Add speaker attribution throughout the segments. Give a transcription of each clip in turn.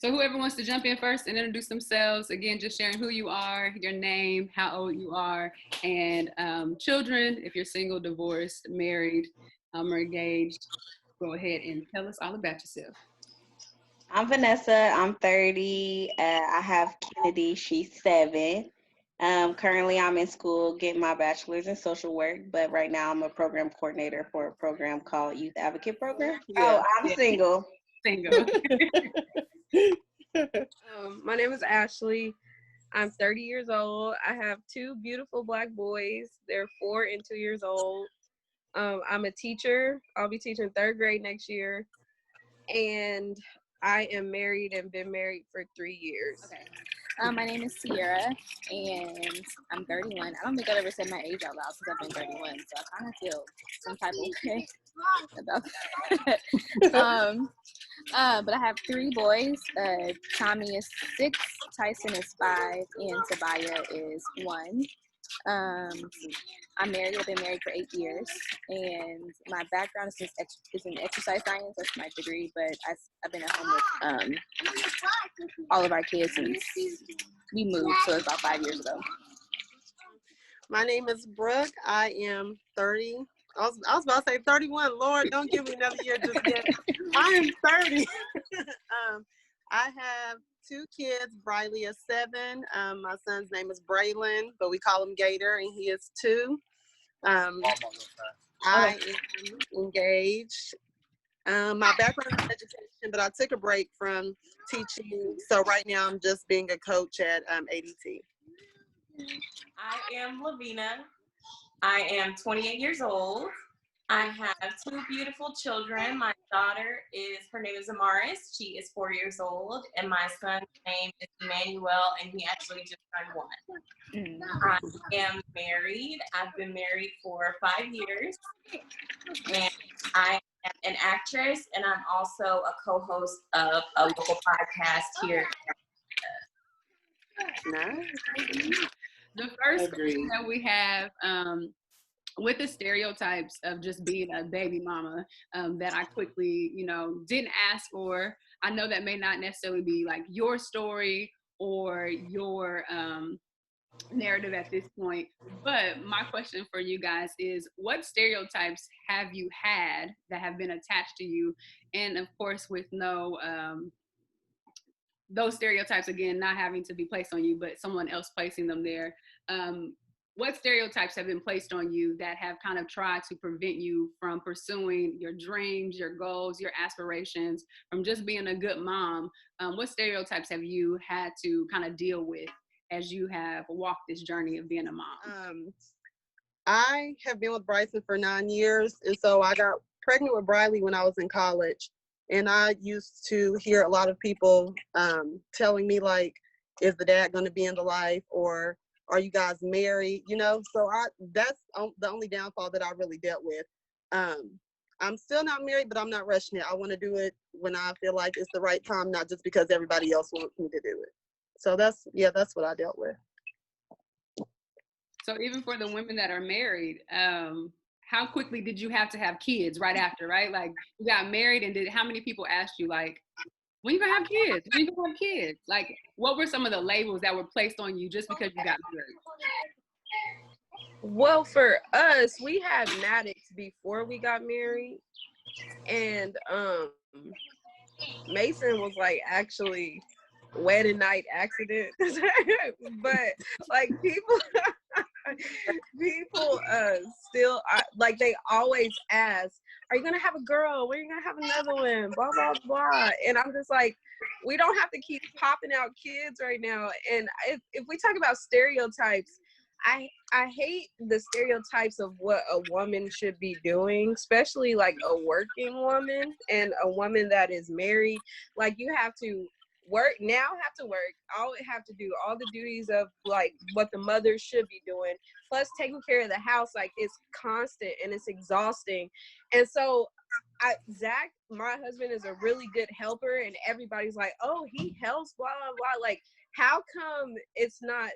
Speaker 1: So whoever wants to jump in first and introduce themselves, again, just sharing who you are, your name, how old you are, and children, if you're single, divorced, married, or engaged, go ahead and tell us all about yourself.
Speaker 2: I'm Vanessa. I'm 30. I have Kennedy. She's 7. Currently, I'm in school getting my bachelor's in social work, but right now I'm a program coordinator for a program called Youth Advocate Program.
Speaker 3: Yeah.
Speaker 2: Oh, I'm single.
Speaker 1: Single.
Speaker 3: My name is Ashley. I'm 30 years old. I have 2 beautiful Black boys. They're 4 and 2 years old. I'm a teacher. I'll be teaching 3rd grade next year. And I am married and been married for 3 years.
Speaker 4: Okay. My name is Sierra, and I'm 31. I don't think I've ever said my age out loud since I've been 31, so I kind of feel some type of way about that. But I have 3 boys. Tommy is 6, Tyson is 5, and Tobiah is 1. I'm married. I've been married for 8 years, and my background is in exercise science. That's my degree, but I've been at home with all of our kids since we moved, so it's about 5 years ago.
Speaker 3: My name is Brooke. I am 30. I was about to say 31. Lord, don't give me another year just yet. I am 30. I have 2 kids. Briley is 7. My son's name is Braylon, but we call him Gator, and he is 2. I am engaged. My background is education, but I took a break from teaching. So right now I'm just being a coach at ADT.
Speaker 5: I am Lavina. I am 28 years old. I have 2 beautiful children. My daughter her name is Amaris. She is 4 years old. And my son's name is Emmanuel, and he actually just turned 1. I am married. I've been married for 5 years. And I am an actress, and I'm also a co-host of a local podcast here.
Speaker 3: Nice.
Speaker 1: The first question that we have, with the stereotypes of just being a baby mama, that I quickly, didn't ask for. I know that may not necessarily be like your story or your narrative at this point, but my question for you guys is, what stereotypes have you had that have been attached to you? And of course, with no those stereotypes, again, not having to be placed on you, but someone else placing them there. What stereotypes have been placed on you that have kind of tried to prevent you from pursuing your dreams, your goals, your aspirations, from just being a good mom? What stereotypes have you had to kind of deal with as you have walked this journey of being a mom?
Speaker 3: I have been with Bryson for 9 years, and so I got pregnant with Briley when I was in college. And I used to hear a lot of people telling me, like, is the dad going to be in the life, or are you guys married? So that's the only downfall that I really dealt with. I'm still not married, but I'm not rushing it. I want to do it when I feel like it's the right time, not just because everybody else wants me to do it. So that's what I dealt with.
Speaker 1: So even for the women that are married, how quickly did you have to have kids right after, right? Like, you got married, and how many people asked you, like, when you gonna have kids? When you gonna have kids? Like, what were some of the labels that were placed on you just because you got married?
Speaker 3: Well, for us, we had Maddox before we got married, and Mason was like actually wedding night accident. But like people still like, they always ask, are you gonna have a girl? When are you gonna have another one? Blah blah blah. And I'm just like, we don't have to keep popping out kids right now. And if we talk about stereotypes, I hate the stereotypes of what a woman should be doing, especially like a working woman and a woman that is married. Like, you have to work, have to do all the duties of like what the mother should be doing, plus taking care of the house. Like, it's constant and it's exhausting. And so Zach, my husband, is a really good helper, and everybody's like, oh, he helps, blah blah blah. Like, how come it's not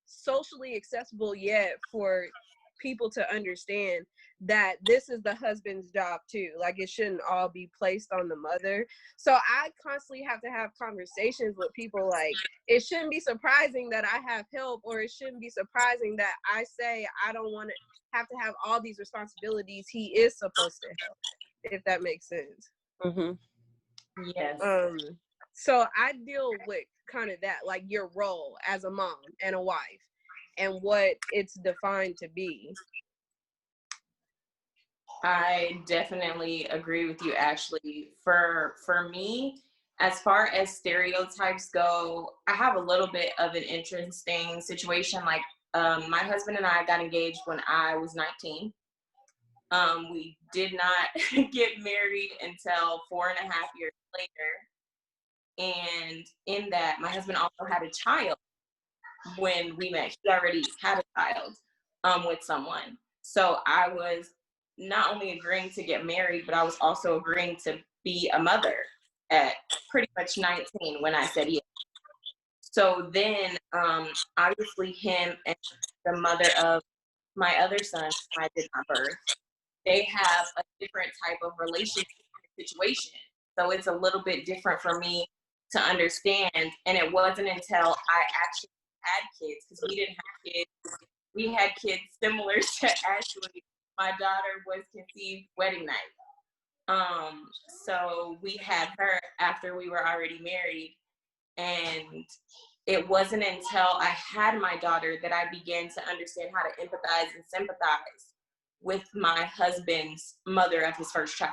Speaker 3: socially accessible yet for people to understand that this is the husband's job too. Like, it shouldn't all be placed on the mother. So I constantly have to have conversations with people. Like, it shouldn't be surprising that I have help, or it shouldn't be surprising that I say I don't want to have all these responsibilities. He is supposed to help, if that makes sense.
Speaker 5: Mm-hmm. Yes.
Speaker 3: So I deal with kind of that, like your role as a mom and a wife and what it's defined to be.
Speaker 5: I definitely agree with you, Ashley. For me, as far as stereotypes go, I have a little bit of an interesting situation. Like, my husband and I got engaged when I was 19. We did not get married until 4.5 years later. And in that, my husband also had a child when we met. He already had a child with someone. So I was not only agreeing to get married, but I was also agreeing to be a mother at pretty much 19 when I said yes. So then, obviously, him and the mother of my other son, I did not birth, they have a different type of relationship situation. So it's a little bit different for me to understand. And it wasn't until I actually had kids, because we didn't have kids. We had kids similar to Ashley. My daughter was conceived wedding night. So we had her after we were already married. And it wasn't until I had my daughter that I began to understand how to empathize and sympathize with my husband's mother of his first child.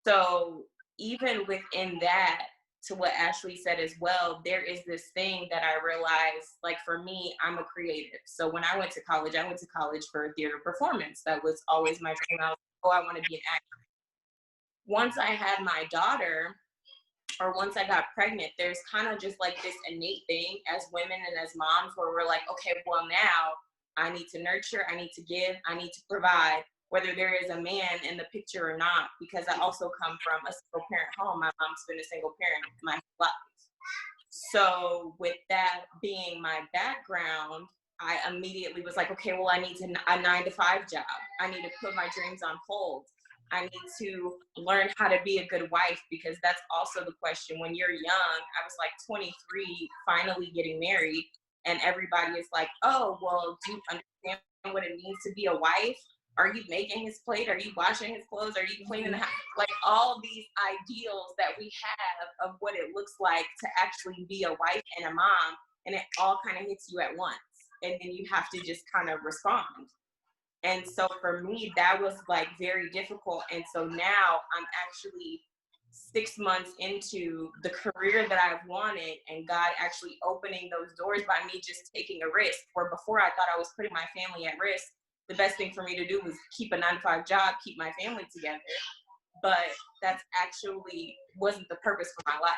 Speaker 5: So even within that, to what Ashley said as well, there is this thing that I realized, like, for me, I'm a creative. So when I went to college for theater performance. That was always my dream. I was like, oh, I want to be an actor. Once I had my daughter, or once I got pregnant, there's kind of just like this innate thing as women and as moms where we're like, okay, well, now I need to nurture, I need to give, I need to provide, whether there is a man in the picture or not, because I also come from a single parent home. My mom's been a single parent my whole life. So with that being my background, I immediately was like, okay, well, I need a 9-to-5 job. I need to put my dreams on hold. I need to learn how to be a good wife, because that's also the question. When you're young, I was like 23, finally getting married, and everybody is like, oh, well, do you understand what it means to be a wife? Are you making his plate? Are you washing his clothes? Are you cleaning the house? Like, all these ideals that we have of what it looks like to actually be a wife and a mom, and it all kind of hits you at once. And then you have to just kind of respond. And so for me, that was like very difficult. And so now I'm actually 6 months into the career that I've wanted, and God actually opening those doors by me just taking a risk. Where before I thought I was putting my family at risk, the best thing for me to do was keep a 9-to-5 job, keep my family together. But that's actually wasn't the purpose for my life.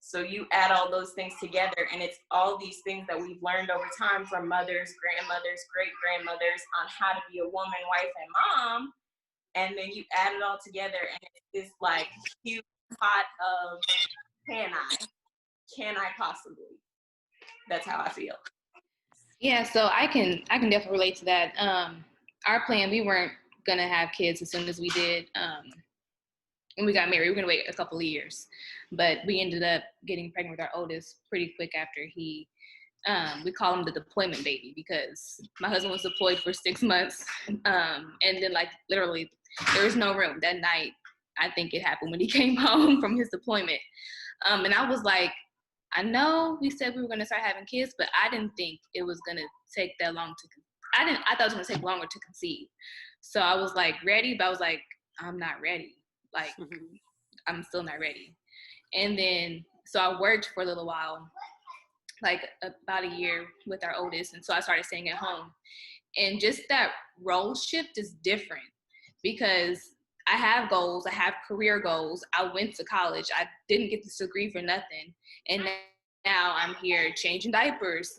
Speaker 5: So you add all those things together, and it's all these things that we've learned over time from mothers, grandmothers, great-grandmothers on how to be a woman, wife, and mom. And then you add it all together, and it's this like huge pot of can I possibly? That's how I feel.
Speaker 4: Yeah, so I can definitely relate to that. Our plan, we weren't gonna have kids as soon as we did. When we got married, we were gonna wait a couple of years, but we ended up getting pregnant with our oldest pretty quick after he. We call him the deployment baby, because my husband was deployed for 6 months, and then like literally there was no room that night. I think it happened when he came home from his deployment, and I was like, I know we said we were gonna start having kids, but I didn't think it was gonna take that long to. I thought it was gonna take longer to conceive. So I was like ready, but I was like, I'm not ready. Like, I'm still not ready. And then, so I worked for a little while, like about a year with our oldest. And so I started staying at home. And just that role shift is different, because I have goals. I have career goals. I went to college. I didn't get this degree for nothing. And now I'm here changing diapers,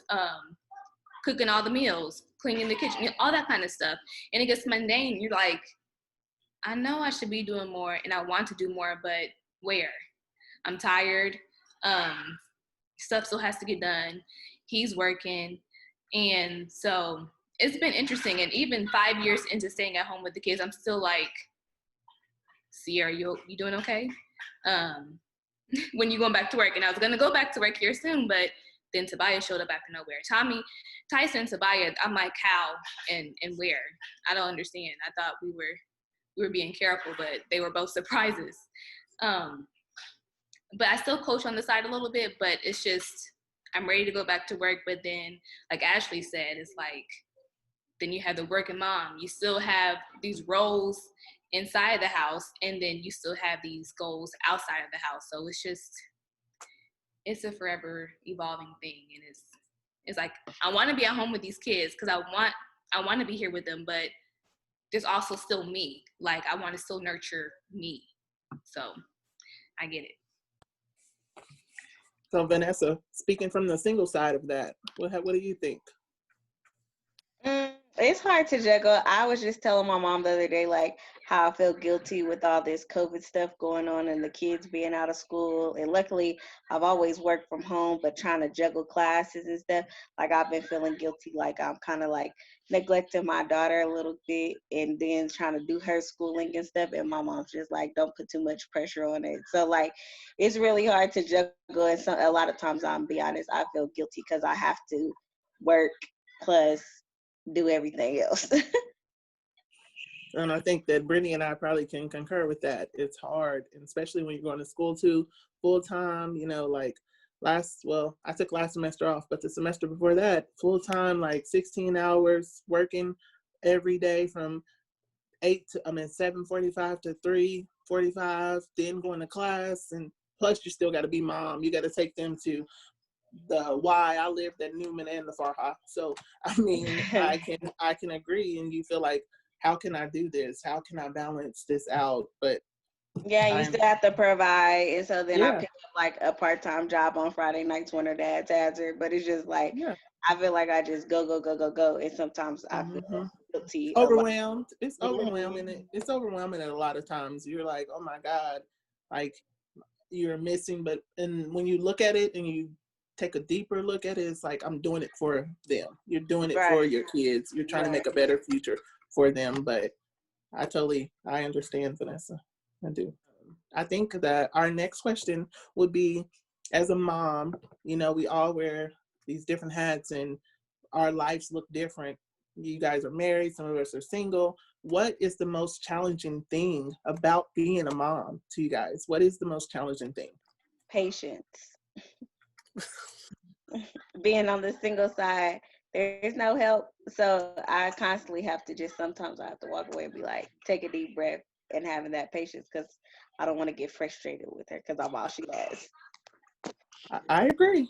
Speaker 4: cooking all the meals, cleaning the kitchen, all that kind of stuff. And it gets mundane. You're like, I know I should be doing more and I want to do more, but where? I'm tired. Stuff still has to get done. He's working. And so it's been interesting. And even 5 years into staying at home with the kids, I'm still like, Sierra, you doing okay? When you going back to work? And I was gonna go back to work here soon, but then Tobias showed up out of nowhere. Tyson, Tobias, I'm like, how and where? I don't understand. I thought we were being careful, but they were both surprises. But I still coach on the side a little bit, but it's just, I'm ready to go back to work. But then, like Ashley said, it's like, then you have the working mom. You still have these roles inside the house, and then you still have these goals outside of the house. So it's a forever evolving thing. And it's like, I want to be at home with these kids because I want to be here with them, but there's also still me. Like, I want to still nurture me. So I get it.
Speaker 6: So Vanessa, speaking from the single side of that, what do you think?
Speaker 2: It's hard to juggle. I was just telling my mom the other day, like, how I feel guilty with all this COVID stuff going on and the kids being out of school. And luckily, I've always worked from home, but trying to juggle classes and stuff, like, I've been feeling guilty. Like, I'm kind of like neglecting my daughter a little bit and then trying to do her schooling and stuff. And my mom's just like, don't put too much pressure on it. So, like, it's really hard to juggle. And a lot of times, I'm be honest, I feel guilty because I have to work plus do everything else.
Speaker 6: And I think that Brittany and I probably can concur with that. It's hard, and especially when you're going to school too, full time, like I took last semester off, but the semester before that, full time, like 16 hours working every day from 7:45 to 3:45, then going to class, and plus you still got to be mom. You got to take them to the Y. I lived at Newman and the Farha. So, I mean, I can agree, and you feel like, how can I do this? How can I balance this out? But
Speaker 2: yeah, you still have to provide. And so then I
Speaker 6: Yeah.
Speaker 2: pick up like a part-time job on Friday nights when her dad's has her. But it's just like,
Speaker 6: yeah,
Speaker 2: I feel like I just go. And sometimes I feel guilty.
Speaker 6: overwhelmed. It's
Speaker 2: Mhm.
Speaker 6: overwhelming. It's overwhelming at a lot of times. You're like, oh my God, like you're missing. But and when you look at it and you take a deeper look at it, it's like, I'm doing it for them. You're doing it for
Speaker 2: Right.
Speaker 6: your kids. You're trying to
Speaker 2: Right.
Speaker 6: make a better future for them. But I understand, Vanessa. I do. I think that our next question would be, as a mom, we all wear these different hats and our lives look different. You guys are married, some of us are single. What is the most challenging thing about being a mom to you guys? What is the most challenging thing?
Speaker 2: Patience. Being on the single side, there's no help. So I constantly have to sometimes I have to walk away and be like, take a deep breath and having that patience because I don't want to get frustrated with her because I'm all she has.
Speaker 6: I agree.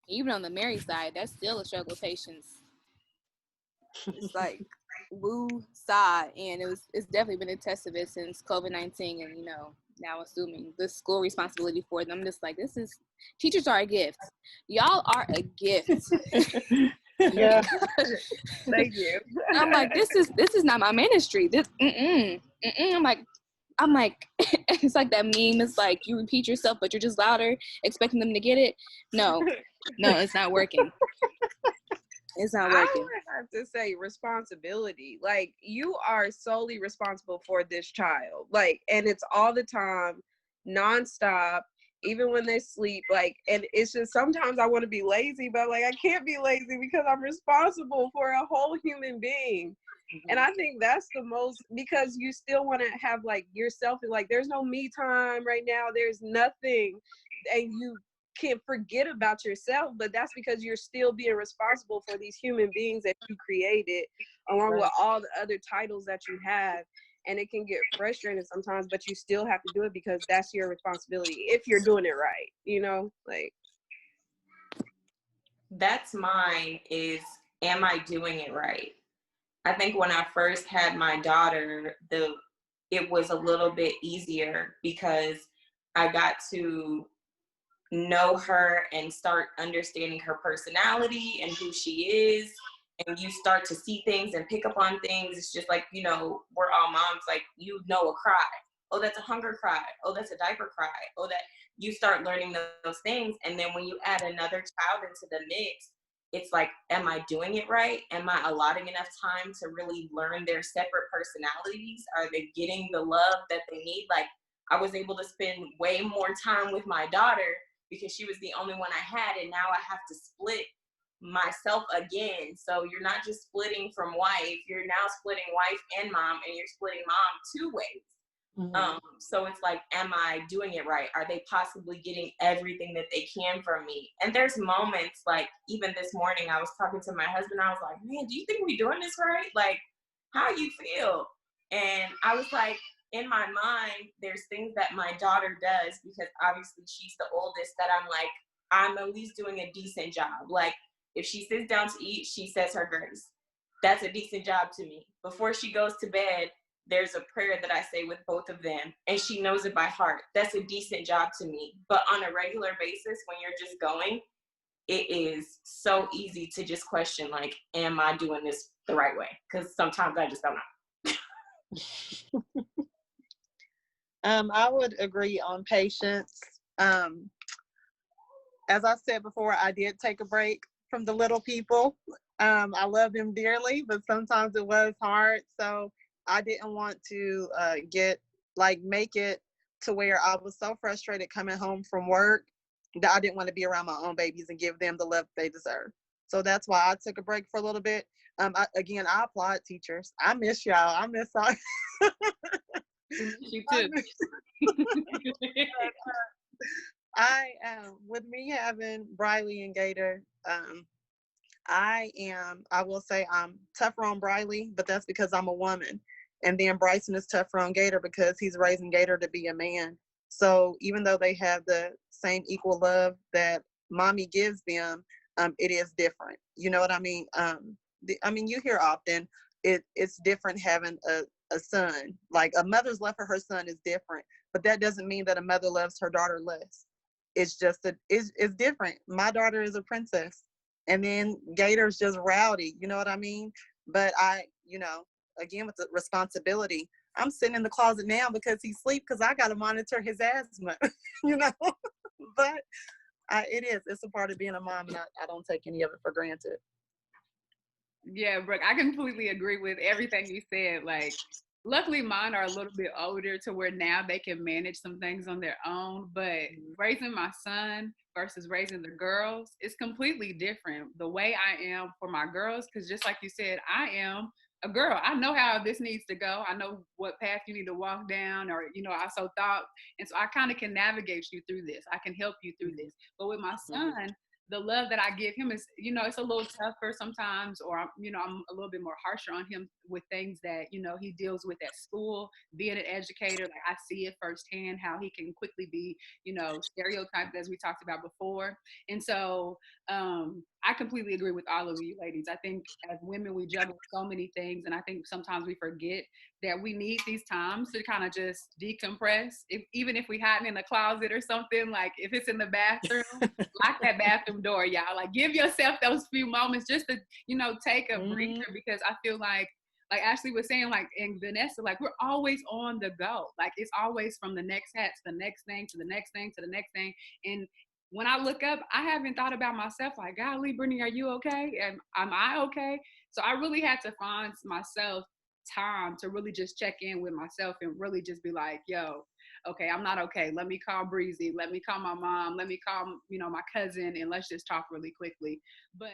Speaker 4: Even on the married side, that's still a struggle. Patience. It's like woo sigh, and it's definitely been a test of it since COVID-19, and now assuming the school responsibility for them. Just like, teachers are a gift. Y'all are a gift.
Speaker 6: Yeah.
Speaker 3: Thank you.
Speaker 4: I'm like, this is not my ministry. This I'm like it's like that meme. It's like you repeat yourself, but you're just louder, expecting them to get it. No, it's not working. It's not working.
Speaker 3: I would have to say responsibility. Like, you are solely responsible for this child. Like, and it's all the time, nonstop, even when they sleep. Like, and it's just sometimes I want to be lazy, but like I can't be lazy because I'm responsible for a whole human being. And I think that's the most, because you still want to have like yourself, and like there's no me time right now. There's nothing, and you can't forget about yourself, but that's because you're still being responsible for these human beings that you created, along with all the other titles that you have. And it can get frustrating sometimes, but you still have to do it because that's your responsibility if you're doing it right, like.
Speaker 5: That's mine is, am I doing it right? I think when I first had my daughter, it was a little bit easier because I got to know her and start understanding her personality and who she is. And you start to see things and pick up on things. It's just like, we're all moms, like, a cry. Oh, that's a hunger cry. Oh, that's a diaper cry. Oh, that you start learning those things. And then when you add another child into the mix, it's like, am I doing it right? Am I allotting enough time to really learn their separate personalities? Are they getting the love that they need? Like, I was able to spend way more time with my daughter because she was the only one I had, and now I have to split myself again. So you're not just splitting from wife, you're now splitting wife and mom, and you're splitting mom 2 ways. So it's like, am I doing it right? Are they possibly getting everything that they can from me? And there's moments, like even this morning, I was talking to my husband. I was like, man, do you think we're doing this right? Like, how you feel? And I was like, in my mind, there's things that my daughter does, because obviously she's the oldest, that I'm like, I'm at least doing a decent job. Like, if she sits down to eat, she says her grace. That's a decent job to me. Before she goes to bed, there's a prayer that I say with both of them, and she knows it by heart. That's a decent job to me. But on a regular basis, when you're just going, it is so easy to just question, like, am I doing this the right way? Because sometimes I just don't know.
Speaker 7: I would agree on patience. As I said before, I did take a break from the little people. I love them dearly, but sometimes it was hard. So I didn't want to make it to where I was so frustrated coming home from work that I didn't want to be around my own babies and give them the love they deserve. So that's why I took a break for a little bit. I applaud teachers. I miss y'all. I miss all.
Speaker 1: You too.
Speaker 7: With me having Briley and Gator, I will say I'm tougher on Briley, but that's because I'm a woman. And then Bryson is tougher on Gator because he's raising Gator to be a man. So even though they have the same equal love that mommy gives them, it is different. You know what I mean? You hear often it's different having a son. Like a mother's love for her son is different, but that doesn't mean that a mother loves her daughter less. It's just it's different. My daughter is a princess, and then Gator's just rowdy. You know what I mean? But again, with the responsibility, I'm sitting in the closet now because he's asleep because I got to monitor his asthma. But it's a part of being a mom, and I don't take any of it for granted.
Speaker 1: Yeah, Brooke, I completely agree with everything you said. Like, luckily mine are a little bit older to where now they can manage some things on their own, but raising my son versus raising the girls is completely different. The way I am for my girls, because just like you said, I am a girl. I know how this needs to go. I know what path you need to walk down, or I so thought, and so I kind of can navigate you through this. I can help you through this. But with my son, the love that I give him is, it's a little tougher sometimes, or I'm a little bit more harsher on him with things that, he deals with at school, being an educator. Like, I see it firsthand how he can quickly be, stereotyped, as we talked about before. And so I completely agree with all of you ladies. I think as women, we juggle so many things, and I think sometimes we forget that we need these times to kind of just decompress. Even if we hiding in a closet or something, like if it's in the bathroom, lock that bathroom door, y'all. Like, give yourself those few moments just to, take a breather, because I feel like Ashley was saying, like, and Vanessa, like, we're always on the go. Like, it's always from the next hat to the next thing, to the next thing, to the next thing. And when I look up, I haven't thought about myself, like, golly, Brittany, are you okay? And am I okay? So I really had to find myself time to really just check in with myself and really just be like, yo, okay, I'm not okay. Let me call Breezy. Let me call my mom. Let me call, my cousin, and let's just talk really quickly. But